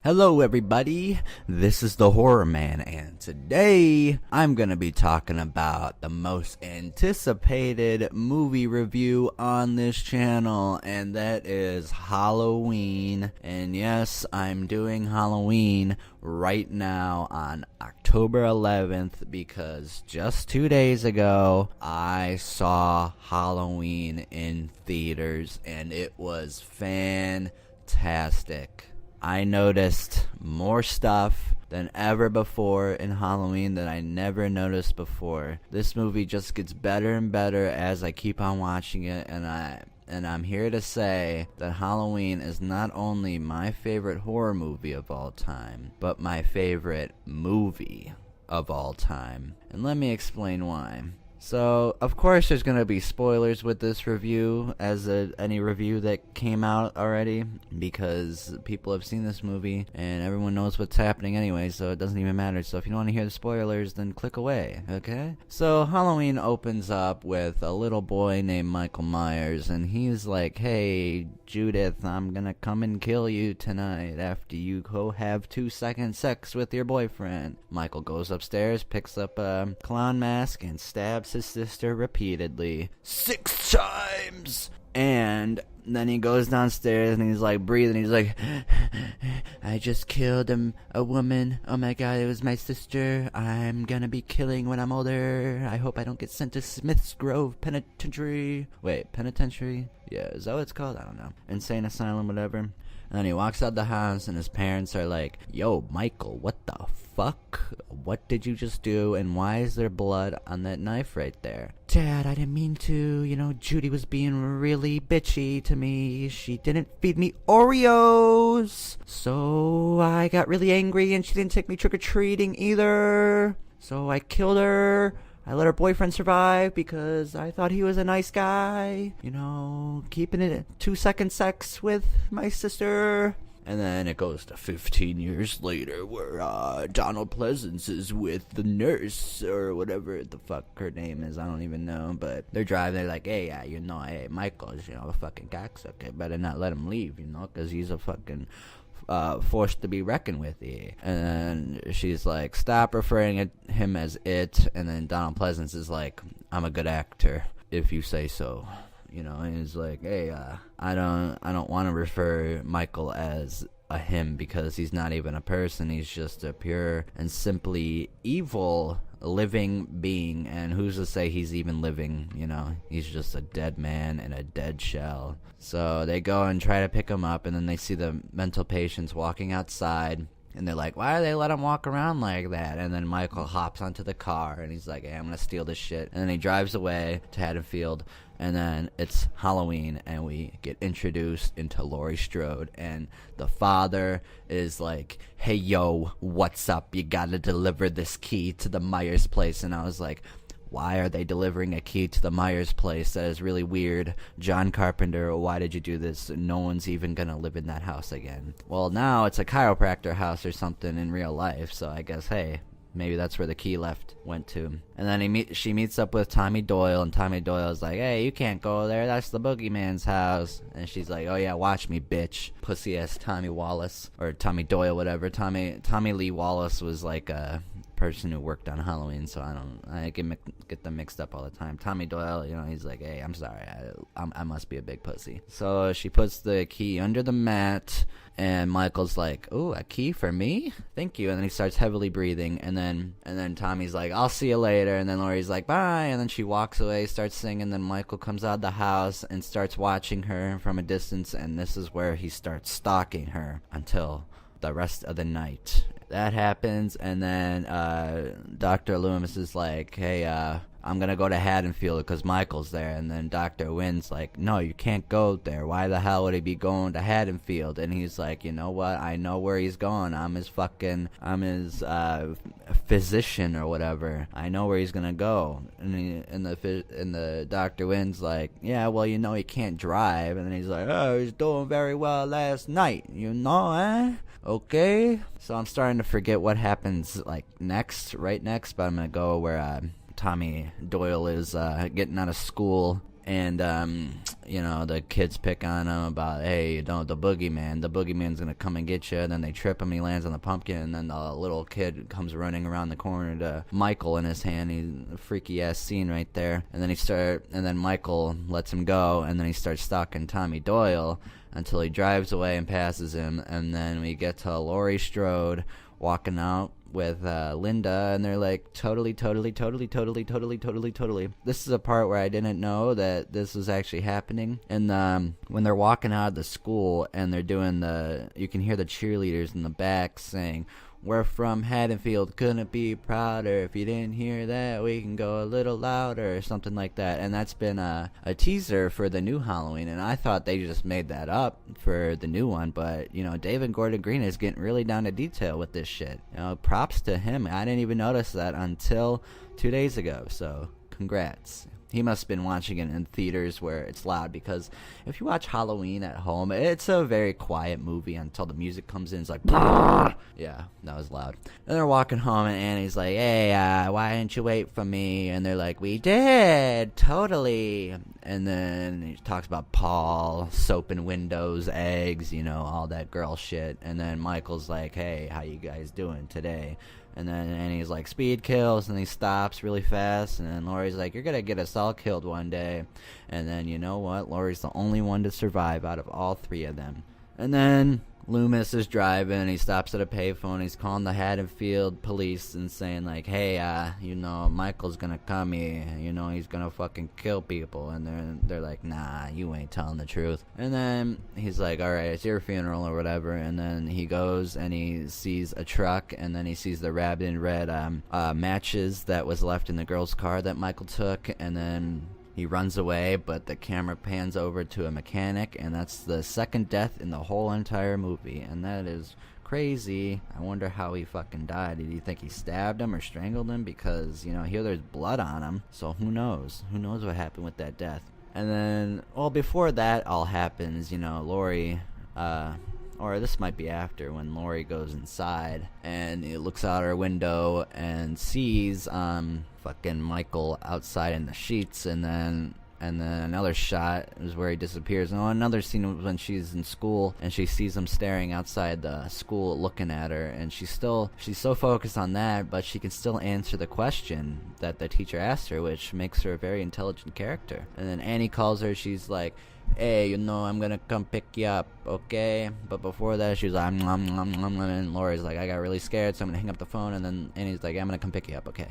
Hello everybody, this is the Horror Man, and today I'm gonna be talking about the most anticipated movie review on this channel, and that is Halloween. And yes, I'm doing Halloween right now on October 11th because just 2 days ago I saw Halloween in theaters and it was fantastic. I noticed more stuff than ever before in Halloween that I never noticed before. This movie just gets better and better as I keep on watching it, and I'm here to say that Halloween is not only my favorite horror movie of all time, but my favorite movie of all time. And let me explain why. So, of course there's going to be spoilers with this review, as any review that came out already, because people have seen this movie, and everyone knows what's happening anyway, so it doesn't even matter. So if you don't want to hear the spoilers, then click away, okay? So, Halloween opens up with a little boy named Michael Myers, and he's like, "Hey, Judith, I'm gonna come and kill you tonight after you go have 2-second sex with your boyfriend." Michael goes upstairs, picks up a clown mask, and stabs his sister repeatedly 6 times. And then he goes downstairs and he's like breathing. He's like, "I just killed a woman. Oh my god, it was my sister. I'm gonna be killing when I'm older. I hope I don't get sent to Smith's Grove Penitentiary." Wait, penitentiary? Yeah, is that what it's called? I don't know. Insane asylum, whatever. And then he walks out the house and his parents are like, "Yo, Michael, what the fuck? What did you just do? And why is there blood on that knife right there?" "Dad, I didn't mean to. Judy was being really bitchy to me. She didn't feed me Oreos. So I got really angry and she didn't take me trick-or-treating either. So I killed her. I let her boyfriend survive because I thought he was a nice guy. Keeping it 2-second sex with my sister." And then it goes to 15 years later where Donald Pleasance is with the nurse or whatever the fuck her name is. I don't even know. But they're driving. They're like, "Hey, hey, Michael's, a fucking cocksucker. Better not let him leave, because he's a fucking forced to be reckoned with here." And then she's like, "Stop referring to him as it." And then Donald Pleasance is like, "I'm a good actor, if you say so." And he's like, "Hey, I don't want to refer Michael as a him because he's not even a person. He's just a pure and simply evil living being. And who's to say he's even living? He's just a dead man in a dead shell." So they go and try to pick him up, and then they see the mental patients walking outside. And they're like, "Why do they let him walk around like that?" And then Michael hops onto the car and he's like, "Hey, I'm gonna steal this shit." And then he drives away to Haddonfield. And then it's Halloween and we get introduced into Laurie Strode. And the father is like, "Hey, yo, what's up? You gotta deliver this key to the Myers place." And I was like, why are they delivering a key to the Myers place? That is really weird. John Carpenter, why did you do this? No one's even gonna live in that house again. Well, now it's a chiropractor house or something in real life, so I guess, hey, maybe that's where the key went to. And then she meets up with Tommy Doyle, and Tommy Doyle's like, "Hey, you can't go there. That's the boogeyman's house." And she's like, "Oh yeah, watch me, bitch." Pussy ass Tommy Wallace, or Tommy Doyle, whatever. Tommy Lee Wallace was like a person who worked on Halloween, so I get them mixed up all the time. Tommy Doyle, he's like, "Hey, I'm sorry, I must be a big pussy." So she puts the key under the mat, and Michael's like, "Ooh, a key for me? Thank you." And then he starts heavily breathing, and then Tommy's like, "I'll see you later." And then Laurie's like, "Bye." And then she walks away, starts singing. Then Michael comes out of the house and starts watching her from a distance, and this is where he starts stalking her until the rest of the night. That happens, and then Dr. Loomis is like, "Hey, I'm gonna go to Haddonfield because Michael's there." And then Dr. Wynn's like, "No, you can't go there. Why the hell would he be going to Haddonfield?" And he's like, "You know what? I know where he's going. I'm his physician or whatever. I know where he's gonna go." And the Dr. Wynn's like, "Yeah, well, he can't drive." And then he's like, "Oh, he's doing very well last night, eh? Okay." So I'm starting to forget what happens right next, but I'm gonna go where Tommy Doyle is getting out of school, and the kids pick on him about, hey, the boogeyman's gonna come and get you, and then they trip him and he lands on the pumpkin, and then the little kid comes running around the corner to Michael in his hand. He's a freaky ass scene right there. And then Michael lets him go, and then he starts stalking Tommy Doyle until he drives away and passes him. And then we get to Laurie Strode walking out with Linda, and they're like, totally. This is a part where I didn't know that this was actually happening. And when they're walking out of the school and they're doing you can hear the cheerleaders in the back saying, we're from Haddonfield, couldn't be prouder. If you didn't hear that, we can go a little louder, or something like that. And that's been a teaser for the new Halloween, and I thought they just made that up for the new one. But, David Gordon Green is getting really down to detail with this shit. Props to him. I didn't even notice that until 2 days ago, so congrats. He must have been watching it in theaters where it's loud, because if you watch Halloween at home, it's a very quiet movie until the music comes in. It's like, bah! Yeah, that was loud. And they're walking home, and Annie's like, hey, why didn't you wait for me? And they're like, we did, totally. And then he talks about Paul, soap in windows, eggs, all that girl shit. And then Michael's like, hey, how you guys doing today? And then Annie's like, speed kills, and he stops really fast, and then Laurie's like, you're gonna get us all killed one day. And then, you know what, Laurie's the only one to survive out of all three of them. And then Loomis is driving, and he stops at a payphone. He's calling the Haddonfield police and saying, like, hey, Michael's gonna come here, he's gonna fucking kill people. And they're like, nah, you ain't telling the truth. And then he's like, alright, it's your funeral or whatever. And then he goes and he sees a truck, and then he sees the wrapped in red matches that was left in the girl's car that Michael took. And then he runs away, but the camera pans over to a mechanic, and that's the second death in the whole entire movie. And that is crazy. I wonder how he fucking died. Did you think he stabbed him or strangled him? Because, here there's blood on him. So who knows? Who knows what happened with that death? And then, before that all happens, Laurie, or this might be after, when Laurie goes inside and he looks out her window and sees fucking Michael outside in the sheets, and then another shot is where he disappears. And another scene when she's in school and she sees him staring outside the school looking at her, and she's so focused on that, but she can still answer the question that the teacher asked her, which makes her a very intelligent character. And then Annie calls her. She's like, hey, I'm gonna come pick you up, okay? But before that, she's like, and Laurie's like, I got really scared, so I'm gonna hang up the phone. And then Annie's like, I'm gonna come pick you up, okay?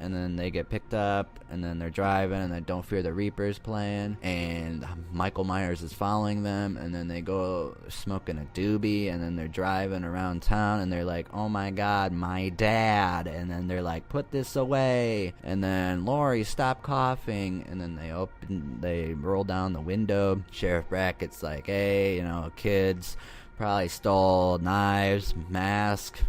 And then they get picked up, and then they're driving, and then Don't Fear the Reaper's playing, and Michael Myers is following them, and then they go smoking a doobie, and then they're driving around town, and they're like, oh my god, my dad. And then they're like, put this away. And then, Laurie, stop coughing. And then they roll down the window. Sheriff Brackett's like, hey, kids probably stole knives, mask,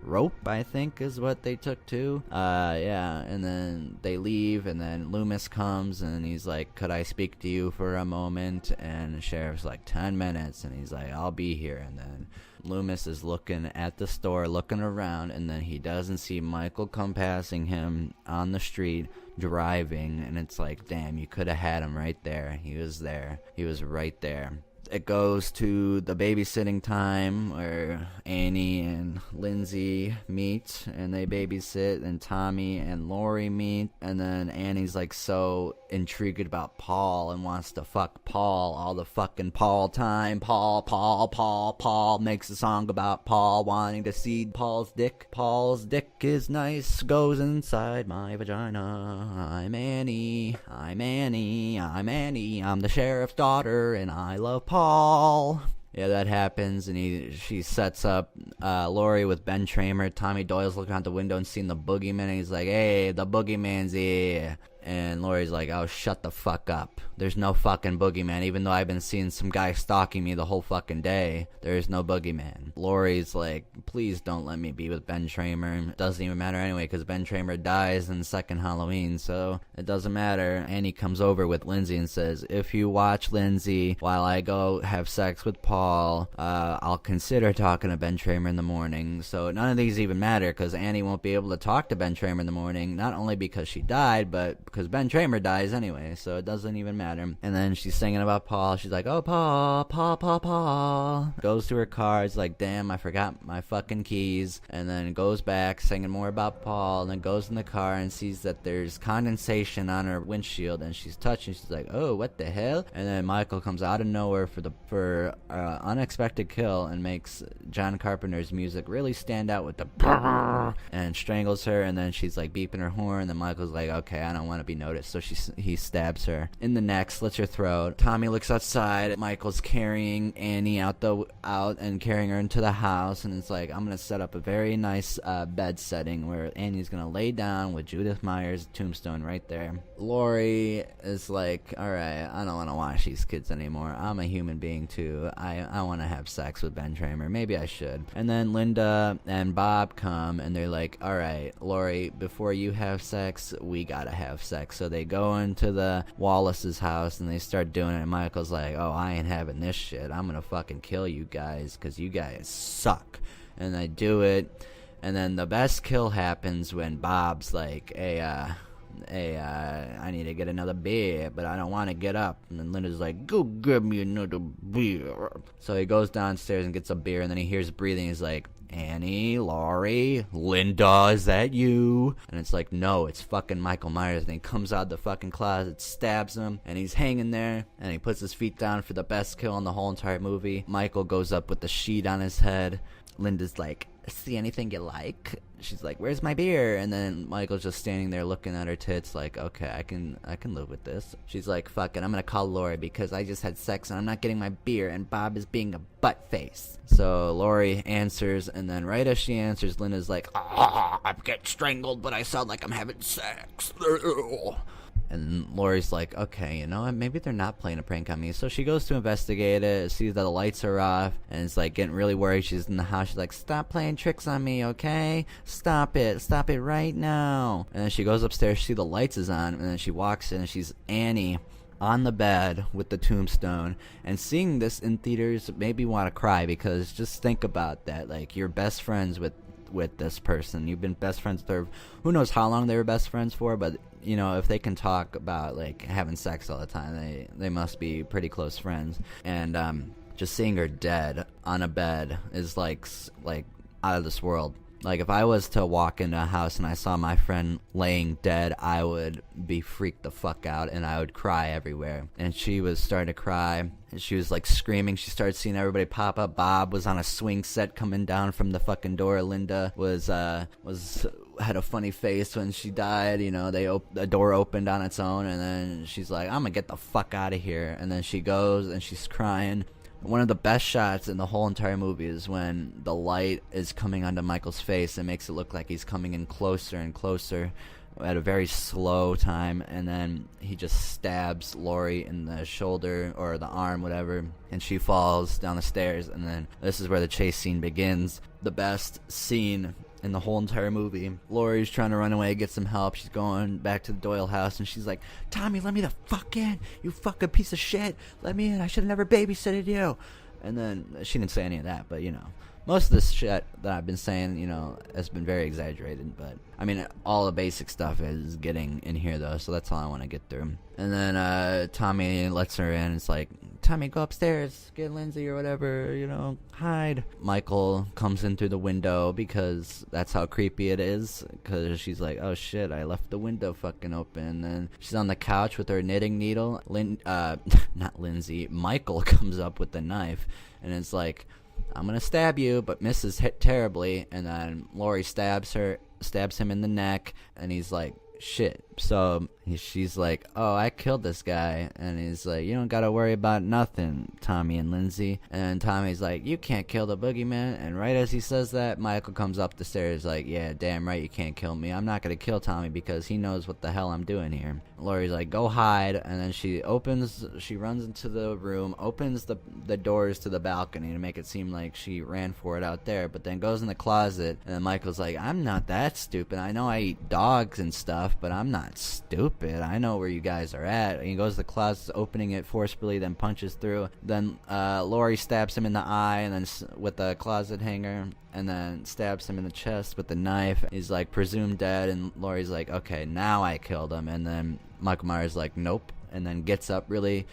rope, I think is what they took too. And then they leave, and then Loomis comes, and he's like, could I speak to you for a moment? And the sheriff's like, 10 minutes, and he's like, I'll be here. And then Loomis is looking at the store, looking around, and then he doesn't see Michael come passing him on the street driving, and it's like, damn, you could have had him right there. He was there. He was right there. It goes to the babysitting time where Annie and Lindsay meet, and they babysit, and Tommy and Laurie meet, and then Annie's like so intrigued about Paul and wants to fuck Paul all the fucking Paul time. Paul makes a song about Paul wanting to see Paul's dick. Paul's dick is nice, goes inside my vagina. I'm Annie, I'm the sheriff's daughter, and I love Paul. Yeah, that happens, and she sets up Laurie with Ben Tramer. Tommy Doyle's looking out the window and seeing the boogeyman, and he's like, hey, the boogeyman's here. And Laurie's like, oh, shut the fuck up. There's no fucking boogeyman, even though I've been seeing some guy stalking me the whole fucking day. There is no boogeyman. Laurie's like, please don't let me be with Ben Tramer. It doesn't even matter anyway, because Ben Tramer dies in the second Halloween, so it doesn't matter. Annie comes over with Lindsay and says, if you watch Lindsay while I go have sex with Paul, I'll consider talking to Ben Tramer in the morning. So none of these even matter, because Annie won't be able to talk to Ben Tramer in the morning, not only because she died, but because Ben Tramer dies anyway, so it doesn't even matter. And then she's singing about Paul. She's like, oh, Paul, Paul, Paul, Paul. Goes to her car. It's like, damn, I forgot my fucking keys. And then goes back, singing more about Paul. And then goes in the car and sees that there's condensation on her windshield. And she's touching. She's like, oh, what the hell? And then Michael comes out of nowhere for unexpected kill and makes John Carpenter's music really stand out with the and strangles her. And then she's like beeping her horn. And then Michael's like, okay, I don't want to be noticed. So he stabs her in the neck, slits her throat. Tommy looks outside. Michael's carrying Annie out and carrying her into the house. And it's like, I'm going to set up a very nice bed setting where Annie's going to lay down with Judith Meyer's tombstone right there. Laurie is like, all right, I don't want to watch these kids anymore. I'm a human being too. I want to have sex with Ben Tramer. Maybe I should. And then Linda and Bob come and they're like, all right, Laurie, before you have sex, we gotta have sex. So they go into the Wallace's house and they start doing it. And Michael's like, oh, I ain't having this shit. I'm gonna fucking kill you guys because you guys suck. And they do it. And then the best kill happens when Bob's like, hey, I need to get another beer, but I don't want to get up. And then Linda's like, go get me another beer. So he goes downstairs and gets a beer, and then he hears breathing. He's like, Annie, Laurie, Linda, is that you? And it's like, no, it's fucking Michael Myers. And he comes out of the fucking closet, stabs him, and he's hanging there, and he puts his feet down for the best kill in the whole entire movie. Michael goes up with the sheet on his head. Linda's like, see anything you like? She's like, where's my beer? And then Michael's just standing there looking at her tits like, okay, I can live with this. She's like, fuck it, I'm gonna call Laurie because I just had sex and I'm not getting my beer and Bob is being a butt face. So Laurie answers, and then right as she answers, Linda's like, I'm getting strangled, but I sound like I'm having sex. And Laurie's like, okay, you know what, maybe they're not playing a prank on me. So she goes to investigate it, sees that the lights are off, and it's like getting really worried. She's in the house. She's like, stop playing tricks on me, okay? Stop it right now. And then she goes upstairs, she sees the lights is on, and then she walks in and she's Annie on the bed with the tombstone. And seeing this in theaters made me want to cry, because just think about that. Like, you're best friends with this person. You've been best friends with her. Who knows how long they were best friends for, but you know, if they can talk about like having sex all the time, they must be pretty close friends. And just seeing her dead on a bed is like out of this world. Like, if I was to walk into a house and I saw my friend laying dead, I would be freaked the fuck out and I would cry everywhere. And she was starting to cry and she was like screaming. She started seeing everybody pop up. Bob was on a swing set coming down from the fucking door. Linda had a funny face when she died. You know, the door opened on its own, and then she's like, I'm gonna get the fuck out of here. And then she goes and she's crying. One of the best shots in the whole entire movie is when the light is coming onto Michael's face and makes it look like he's coming in closer and closer at a very slow time, and then he just stabs Laurie in the shoulder or the arm, whatever, and she falls down the stairs. And then this is where the chase scene begins. The best scene in the whole entire movie. Laurie's trying to run away, get some help. She's going back to the Doyle house, and she's like, Tommy, let me the fuck in, you fucking piece of shit. Let me in. I should have never babysitted you. And then she didn't say any of that, but you know, most of this shit that I've been saying, you know, has been very exaggerated. But I mean, all the basic stuff is getting in here though, so that's all I want to get through. And then Tommy lets her in. It's like, Tommy, go upstairs, get Lindsay or whatever, you know, hide. Michael comes in through the window because that's how creepy it is, because she's like, oh shit, I left the window fucking open. And she's on the couch with her knitting needle. Not Lindsay, Michael comes up with the knife, and it's like, I'm gonna stab you, but misses terribly. And then Laurie stabs him in the neck, and he's like, shit. So she's like, oh, I killed this guy. And he's like, you don't gotta worry about nothing, Tommy and Lindsay. And Tommy's like, you can't kill the boogeyman. And right as he says that, Michael comes up the stairs like, yeah, damn right you can't kill me. I'm not gonna kill Tommy because he knows what the hell I'm doing here. Laurie's like, go hide. And then she runs into the room, opens the doors to the balcony to make it seem like she ran for it out there, but then goes in the closet. And then Michael's like, I'm not that stupid. I know I eat dogs and stuff. stuff, but I'm not stupid. I know where you guys are at. And he goes to the closet, opening it forcefully, then punches through. Then Laurie stabs him in the eye, and then with the closet hanger, and then stabs him in the chest with the knife. He's like presumed dead, and Laurie's like, okay, now I killed him. And then Michael Myers like, nope, and then gets up really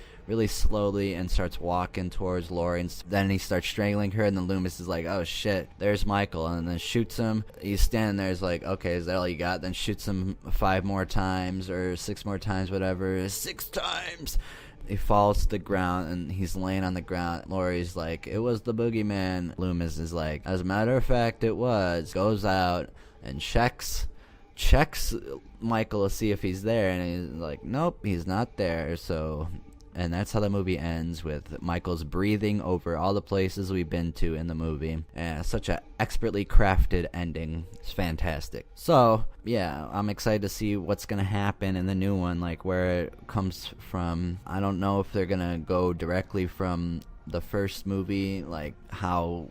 slowly and starts walking towards Laurie, and then he starts strangling her, and then Loomis is like, oh shit, there's Michael, and then shoots him. He's standing there, he's like, okay, is that all you got? Then shoots him 5 more times, or 6 more times, whatever. 6 times! He falls to the ground, and he's laying on the ground. Laurie's like, it was the boogeyman. Loomis is like, as a matter of fact, it was. Goes out and checks Michael to see if he's there, and he's like, nope, he's not there. So, and that's how the movie ends, with Michael's breathing over all the places we've been to in the movie, and such a expertly crafted ending. It's fantastic. So yeah, I'm excited to see what's gonna happen in the new one, like where it comes from. I don't know if they're gonna go directly from the first movie, like how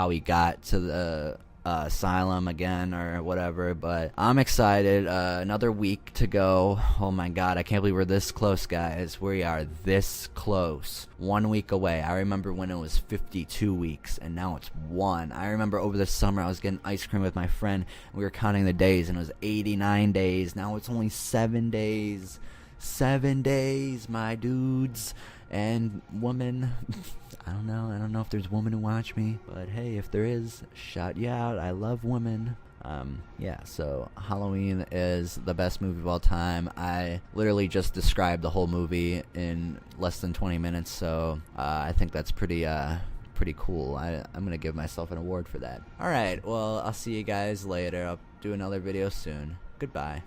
he got to the asylum again or whatever, but I'm excited. Another week to go. Oh my god, I can't believe we're this close, guys. We are this close. 1 week away. I remember when it was 52 weeks, and now it's 1. I remember over the summer I was getting ice cream with my friend, and we were counting the days, and it was 89 days. Now it's only 7 days. 7 days, my dudes and woman. I don't know if there's women who watch me, but hey, if there is, shout you out. I love women. Yeah, so Halloween is the best movie of all time. I literally just described the whole movie in less than 20 minutes, so I think that's pretty cool. I'm gonna give myself an award for that. Alright, well, I'll see you guys later. I'll do another video soon. Goodbye.